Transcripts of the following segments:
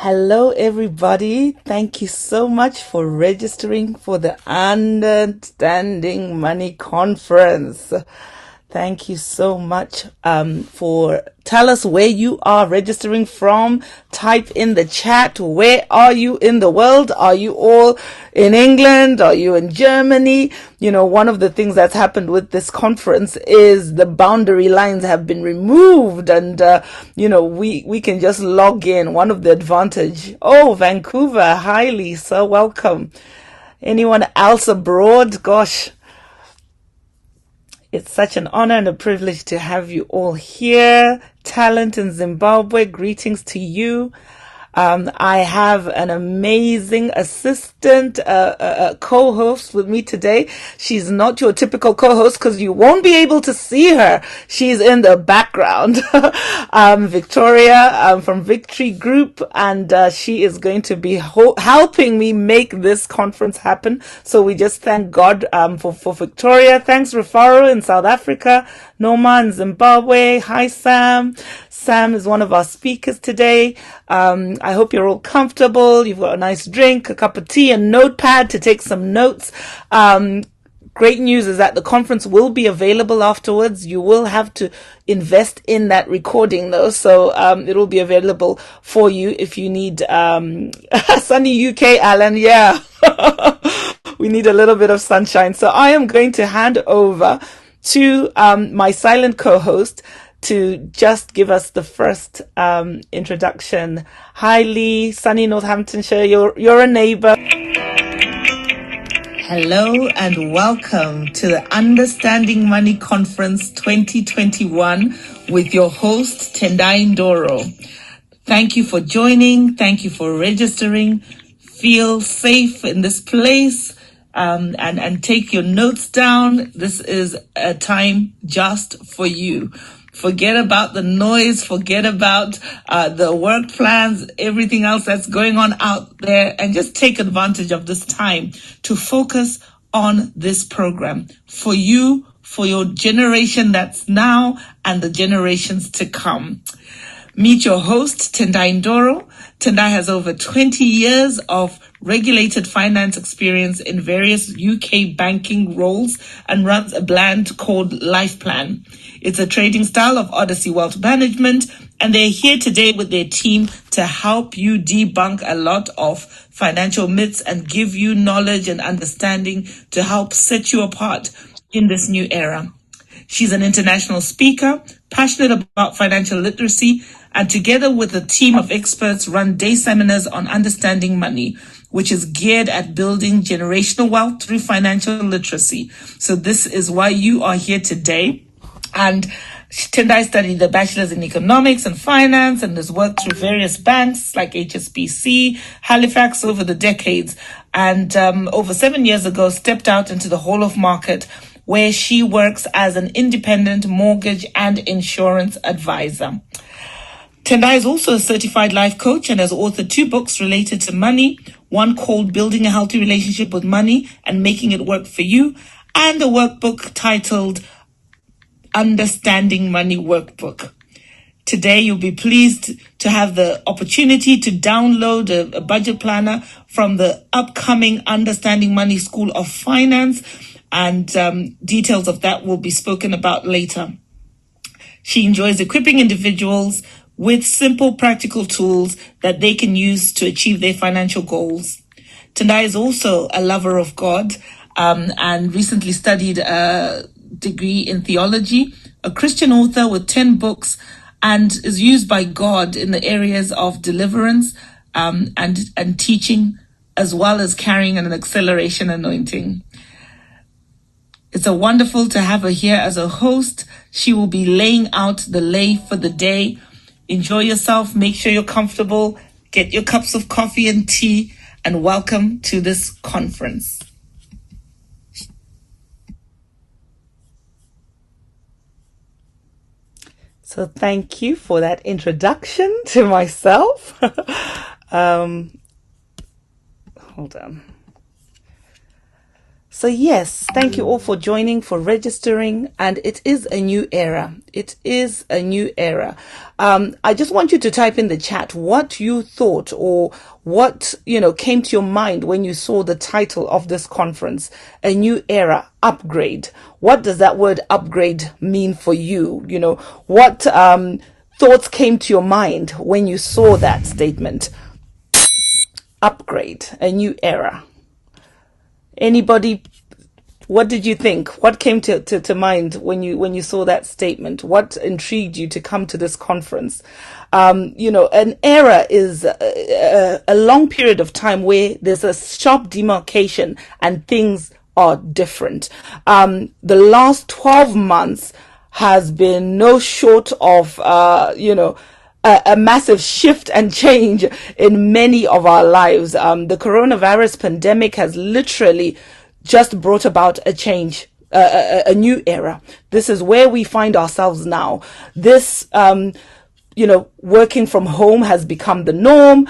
Hello, everybody. Thank you so much for registering for the Understanding Money Conference. Thank you so much for tell us where you are registering from. Type in the chat. Where are you in the world? Are you all in England? Are you in Germany? You know, one of the things that's happened with this conference is the boundary lines have been removed, and we can just log in. One of the advantage. Oh, Vancouver. Hi, Lisa. Welcome. Anyone else abroad? Gosh. It's such an honor and a privilege to have you all here. Talent in Zimbabwe, greetings to you. I have an amazing assistant, co-host with me today. She's not your typical co-host because you won't be able to see her. She's in the background. Victoria from Victory Group, and she is going to be helping me make this conference happen. So we just thank God for Victoria. Thanks, Rufaro in South Africa. Noma in Zimbabwe. Hi, Sam. Sam is one of our speakers today. I hope you're all comfortable. You've got a nice drink, a cup of tea, a notepad to take some notes. Great news is that the conference will be available afterwards. You will have to invest in that recording though. So it will be available for you if you need sunny UK, Alan. Yeah. We need a little bit of sunshine. So I am going to hand over to my silent co-host to just give us the first introduction. Hi, Lee, sunny Northamptonshire. You're a neighbor. Hello and welcome to the Understanding Money Conference 2021 with your host, Tendayi Ndoro. Thank you for joining. Thank you for registering. Feel safe in this place. And take your notes down. This is a time just for you. Forget about the noise, forget about the work plans, everything else that's going on out there, and just take advantage of this time to focus on this program for you, for your generation that's now and the generations to come. Meet your host, Tendayi Ndoro. Tendayi has over 20 years of regulated finance experience in various UK banking roles and runs a brand called Life Plan. It's a trading style of Odyssey Wealth Management, and they're here today with their team to help you debunk a lot of financial myths and give you knowledge and understanding to help set you apart in this new era. She's an international speaker, passionate about financial literacy, and together with a team of experts run day seminars on understanding money, which is geared at building generational wealth through financial literacy. So this is why you are here today. And Tendayi studied the bachelor's in economics and finance and has worked through various banks like HSBC, Halifax over the decades. And over 7 years ago, stepped out into the whole of market, where she works as an independent mortgage and insurance advisor. Tendayi is also a certified life coach and has authored 2 books related to money, one called Building a Healthy Relationship with Money and Making It Work for You, and a workbook titled Understanding Money Workbook. Today, you'll be pleased to have the opportunity to download a budget planner from the upcoming Understanding Money School of Finance, and details of that will be spoken about later. She enjoys equipping individuals with simple, practical tools that they can use to achieve their financial goals. Tendayi is also a lover of God and recently studied a degree in theology, a Christian author with 10 books, and is used by God in the areas of deliverance and teaching, as well as carrying an acceleration anointing. It's a wonderful to have her here as a host. She will be laying out the lay for the day. Enjoy yourself. Make sure you're comfortable. Get your cups of coffee and tea, and welcome to this conference. So thank you for that introduction to myself. Hold on. So yes, thank you all for joining, for registering, and it is a new era. It is a new era. I just want you to type in the chat what you thought or what, came to your mind when you saw the title of this conference, A New Era, Upgrade. What does that word upgrade mean for you? What thoughts came to your mind when you saw that statement? Upgrade, a new era. Anybody, what did you think? What came to mind when you saw that statement? What intrigued you to come to this conference? An era is a long period of time where there's a sharp demarcation and things are different. The last 12 months has been no short of, a massive shift and change in many of our lives. The coronavirus pandemic has literally just brought about a change, a new era. This is where we find ourselves now. This, working from home has become the norm.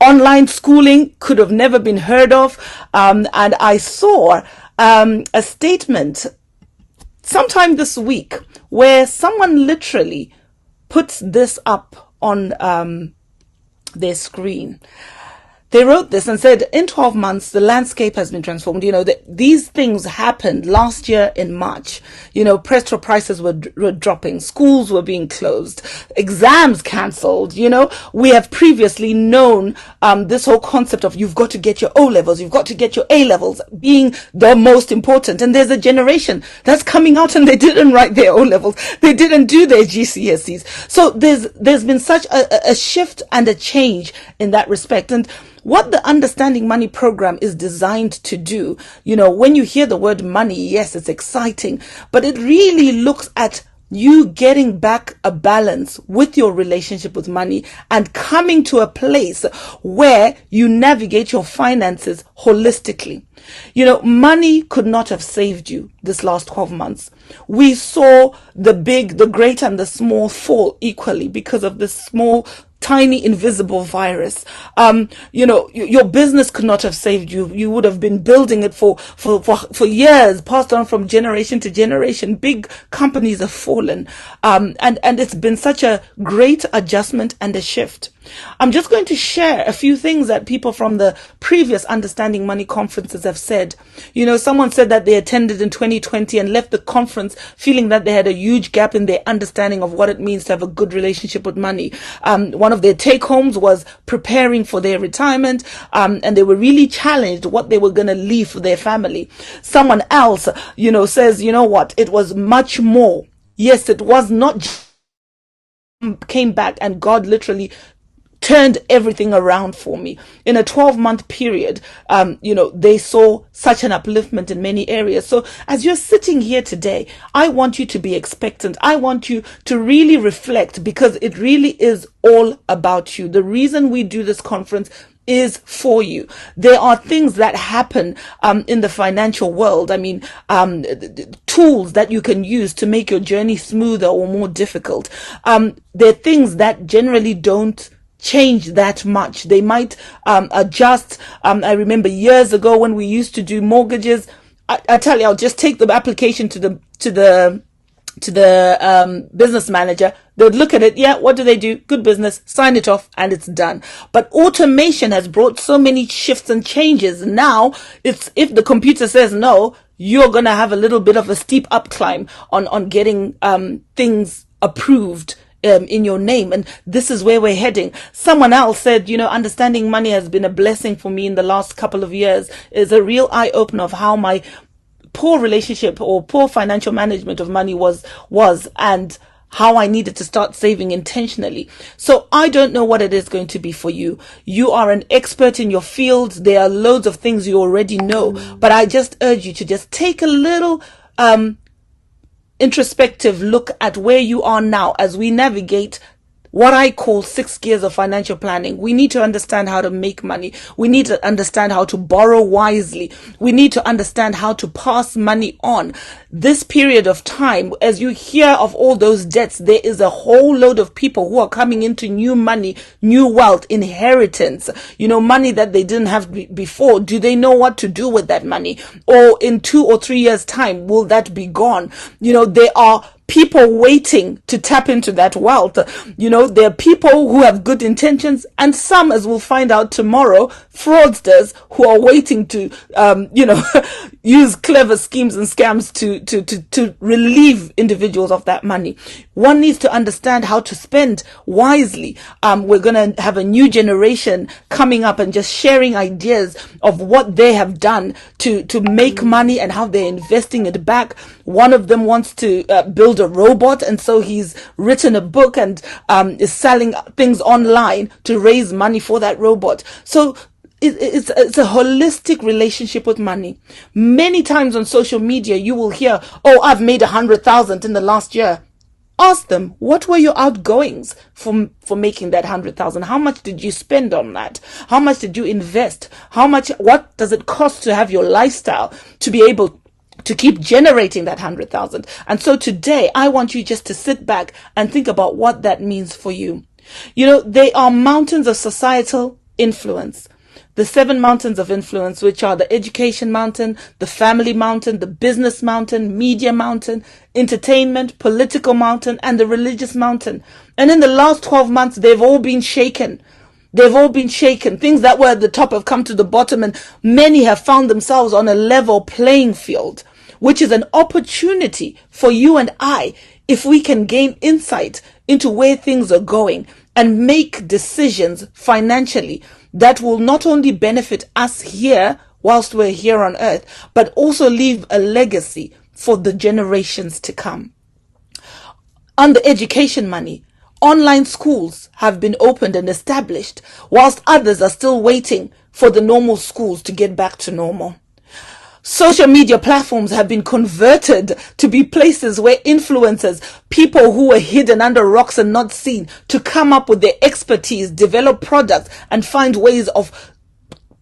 Online schooling could have never been heard of. And I saw a statement sometime this week where someone literally puts this up on their screen. They wrote this and said, in 12 months, the landscape has been transformed. These things happened last year in March. Petrol prices were dropping. Schools were being closed. Exams cancelled. We have previously known this whole concept of you've got to get your O levels, you've got to get your A levels being the most important. And there's a generation that's coming out and they didn't write their O levels. They didn't do their GCSEs. So there's been such a shift and a change in that respect. And what the Understanding Money program is designed to do, when you hear the word money, yes, it's exciting, but it really looks at you getting back a balance with your relationship with money and coming to a place where you navigate your finances holistically. Money could not have saved you this last 12 months. We saw the big, the great and the small fall equally because of this small, tiny invisible virus. Your business could not have saved you. You would have been building it for years, passed on from generation to generation. Big companies have fallen. And it's been such a great adjustment and a shift. I'm just going to share a few things that people from the previous Understanding Money conferences have said. Someone said that they attended in 2020 and left the conference feeling that they had a huge gap in their understanding of what it means to have a good relationship with money. One of their take homes was preparing for their retirement, and they were really challenged what they were going to leave for their family. Someone else, says, what? It was much more. Yes, it was not came back and God literally turned everything around for me. In a 12-month period, they saw such an upliftment in many areas. So as you're sitting here today, I want you to be expectant. I want you to really reflect because it really is all about you. The reason we do this conference is for you. There are things that happen in the financial world. Tools that you can use to make your journey smoother or more difficult. There are things that generally don't change that much. They might adjust. I remember years ago when we used to do mortgages. I tell you, I'll just take the application to the business manager. They'd look at it. Yeah, what do they do? Good business. Sign it off and it's done. But automation has brought so many shifts and changes. Now, if the computer says no, you're going to have a little bit of a steep up climb on getting things approved in your name. And this is where we're heading. Someone else said, Understanding Money has been a blessing for me in the last couple of years. It's a real eye opener of how my poor relationship or poor financial management of money was and how I needed to start saving intentionally. So I don't know what it is going to be for you. You are an expert in your field. There are loads of things you already know, but I just urge you to just take a little introspective look at where you are now as we navigate what I call 6 gears of financial planning. We need to understand how to make money. We need to understand how to borrow wisely. We need to understand how to pass money on. This period of time, as you hear of all those debts, there is a whole load of people who are coming into new money, new wealth, inheritance, money that they didn't have before. Do they know what to do with that money? Or in 2 or 3 years' time, will that be gone? There are people waiting to tap into that wealth. There are people who have good intentions, and some, as we'll find out tomorrow, fraudsters who are waiting to, use clever schemes and scams to relieve individuals of that money. One needs to understand how to spend wisely. We're going to have a new generation coming up and just sharing ideas of what they have done to make money and how they're investing it back. One of them wants to build a robot, and so he's written a book and is selling things online to raise money for that robot. So it's a holistic relationship with money. Many times on social media, you will hear, "Oh, I've made 100,000 in the last year." Ask them, what were your outgoings for making that 100,000? How much did you spend on that? How much did you invest? What does it cost to have your lifestyle to be able to keep generating that 100,000? And so today, I want you just to sit back and think about what that means for you. They are mountains of societal influence. The 7 mountains of influence, which are the education mountain, the family mountain, the business mountain, media mountain, entertainment, political mountain, and the religious mountain. And in the last 12 months, they've all been shaken. They've all been shaken. Things that were at the top have come to the bottom, and many have found themselves on a level playing field, which is an opportunity for you and I, if we can gain insight into where things are going and make decisions financially that will not only benefit us here whilst we're here on earth, but also leave a legacy for the generations to come. On the education money, online schools have been opened and established, whilst others are still waiting for the normal schools to get back to normal. Social media platforms have been converted to be places where influencers, people who were hidden under rocks and not seen, to come up with their expertise, develop products, and find ways of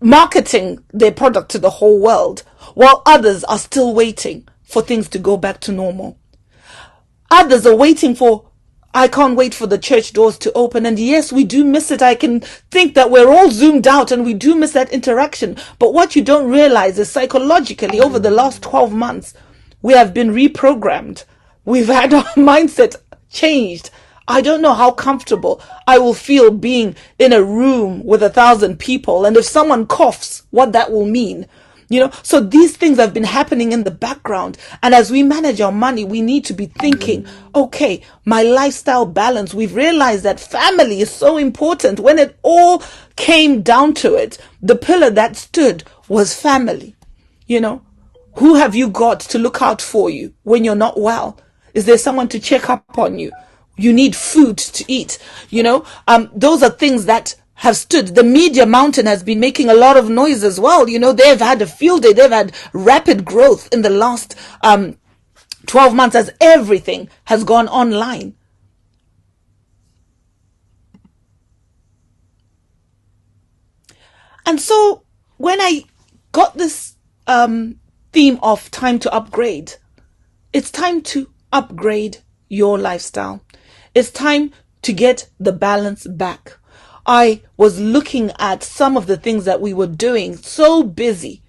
marketing their product to the whole world, while others are still waiting for things to go back to normal. Others are waiting for, I can't wait for the church doors to open. And yes, we do miss it. I can think that we're all zoomed out and we do miss that interaction. But what you don't realize is psychologically, over the last 12 months, we have been reprogrammed. We've had our mindset changed. I don't know how comfortable I will feel being in a room with 1,000 people. And if someone coughs, what that will mean. So these things have been happening in the background. And as we manage our money, we need to be thinking, okay, my lifestyle balance. We've realized that family is so important. When it all came down to it, the pillar that stood was family. Who have you got to look out for you when you're not well? Is there someone to check up on you? You need food to eat. Those are things that have stood. The media mountain has been making a lot of noise as well. They've had a field day. They've had rapid growth in the last 12 months as everything has gone online. And so when I got this theme of time to upgrade, it's time to upgrade your lifestyle. It's time to get the balance back. I was looking at some of the things that we were doing, so busy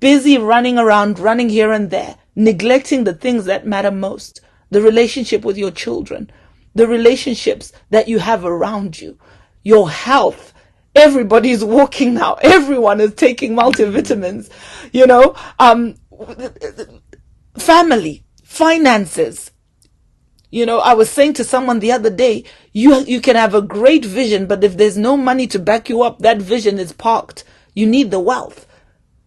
running around, running here and there, neglecting the things that matter most, the relationship with your children, the relationships that you have around you, your health. Everybody's walking now. Everyone is taking multivitamins, family, finances. I was saying to someone the other day, you can have a great vision, but if there's no money to back you up, that vision is parked. You need the wealth.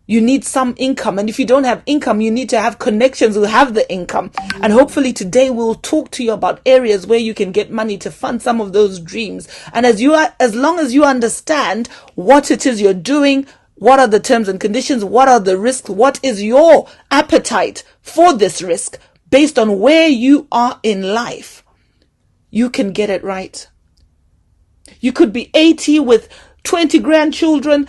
You need some income. And if you don't have income, you need to have connections who have the income. And hopefully today we'll talk to you about areas where you can get money to fund some of those dreams. And as long as you understand what it is you're doing, what are the terms and conditions, what are the risks, what is your appetite for this risk, based on where you are in life, you can get it right. You could be 80 with 20 grandchildren,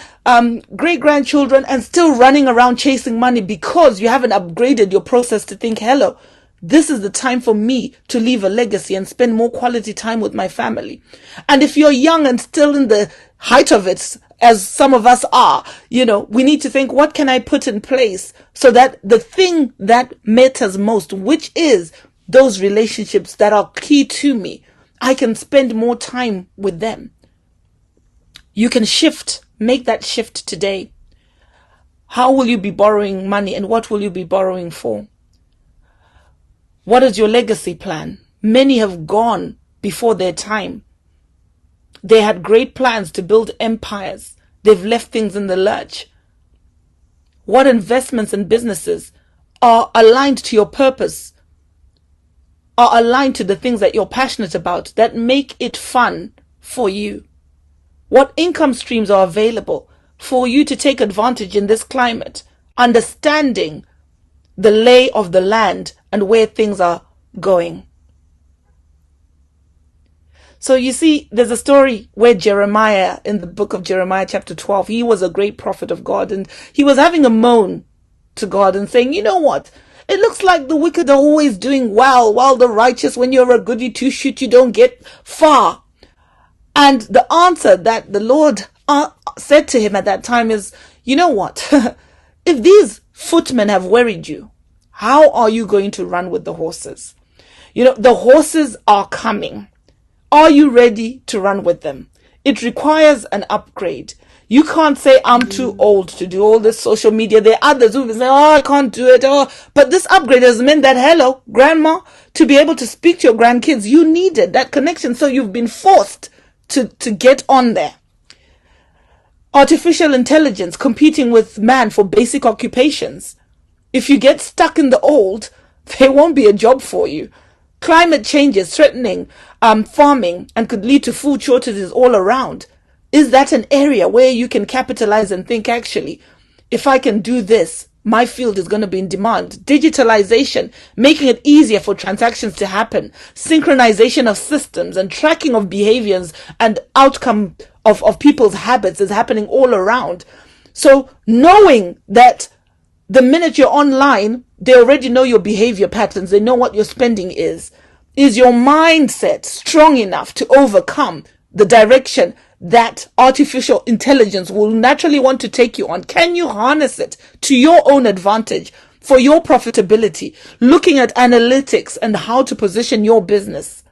great grandchildren, and still running around chasing money because you haven't upgraded your process to think, hello, this is the time for me to leave a legacy and spend more quality time with my family. And if you're young and still in the height of it, as some of us are, we need to think, what can I put in place so that the thing that matters most, which is those relationships that are key to me, I can spend more time with them. You can make that shift today. How will you be borrowing money, and what will you be borrowing for? What is your legacy plan? Many have gone before their time. They had great plans to build empires. They've left things in the lurch. What investments and businesses are aligned to your purpose, are aligned to the things that you're passionate about, that make it fun for you? What income streams are available for you to take advantage in this climate, understanding the lay of the land and where things are going? So you see, there's a story where Jeremiah, in the book of Jeremiah chapter 12, he was a great prophet of God, and he was having a moan to God and saying, you know what? It looks like the wicked are always doing well, while the righteous, when you're a goody two-shoot, you don't get far. And the answer that the Lord said to him at that time is, you know what? If these footmen have worried you, how are you going to run with the horses? The horses are coming. Are you ready to run with them? It requires an upgrade. You can't say, I'm too old to do all this social media. There are others who will say, oh, I can't do it. Oh, but this upgrade has meant that, hello, grandma, to be able to speak to your grandkids, you needed that connection. So you've been forced to get on there. Artificial intelligence competing with man for basic occupations. If you get stuck in the old, there won't be a job for you. Climate change is threatening farming and could lead to food shortages all around. Is that an area where you can capitalize and think, actually, if I can do this, my field is going to be in demand? Digitalization, making it easier for transactions to happen. Synchronization of systems and tracking of behaviors and outcome of people's habits is happening all around. So knowing that the minute you're online, they already know your behavior patterns. They know what your spending is. Is your mindset strong enough to overcome the direction that artificial intelligence will naturally want to take you on? Can you harness it to your own advantage for your profitability? Looking at analytics and how to position your business.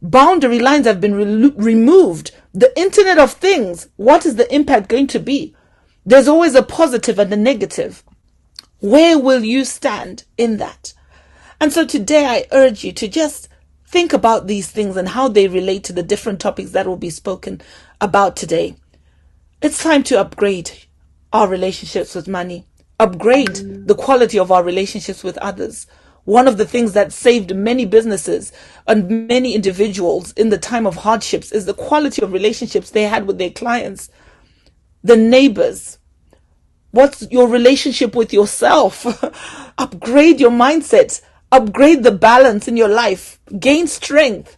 Boundary lines have been removed. The Internet of Things, what is the impact going to be? There's always a positive and a negative. Where will you stand in that? And so today I urge you to just think about these things and how they relate to the different topics that will be spoken about today. It's time to upgrade our relationships with money, upgrade the quality of our relationships with others. One of the things that saved many businesses and many individuals in the time of hardships is the quality of relationships they had with their clients, the neighbors. What's your relationship with yourself? Upgrade your mindset. Upgrade the balance in your life. Gain strength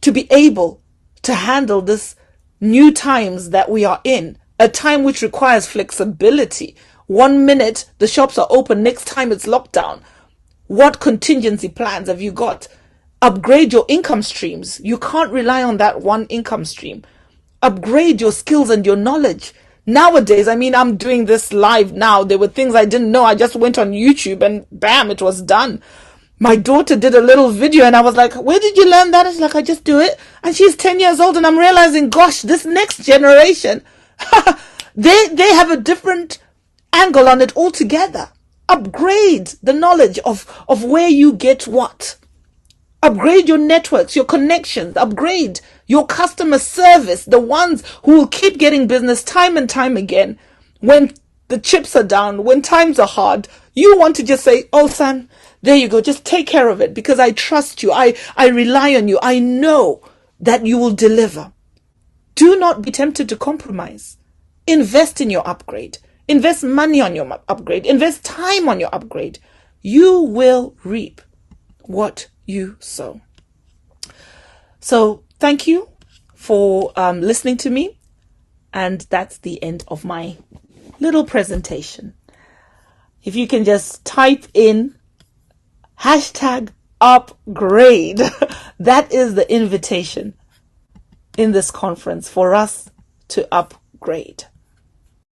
to be able to handle this new times that we are in. A time which requires flexibility. 1 minute the shops are open, next time it's lockdown. What contingency plans have you got? Upgrade your income streams. You can't rely on that one income stream. Upgrade your skills and your knowledge. Nowadays, I'm doing this live now. There were things I didn't know. I just went on YouTube and bam, it was done. My daughter did a little video and I was like, where did you learn that? It's like, I just do it. And she's 10 years old and I'm realizing, gosh, this next generation, they have a different angle on it altogether. Upgrade the knowledge of where you get what. Upgrade your networks, your connections, upgrade your customer service, the ones who will keep getting business time and time again. When the chips are down, when times are hard, you want to just say, oh, son, there you go. Just take care of it because I trust you. I rely on you. I know that you will deliver. Do not be tempted to compromise. Invest in your upgrade. Invest money on your upgrade. Invest time on your upgrade. You will reap what you sow. So thank you for listening to me. And that's the end of my little presentation. If you can just type in #upgrade, that is the invitation in this conference for us to upgrade.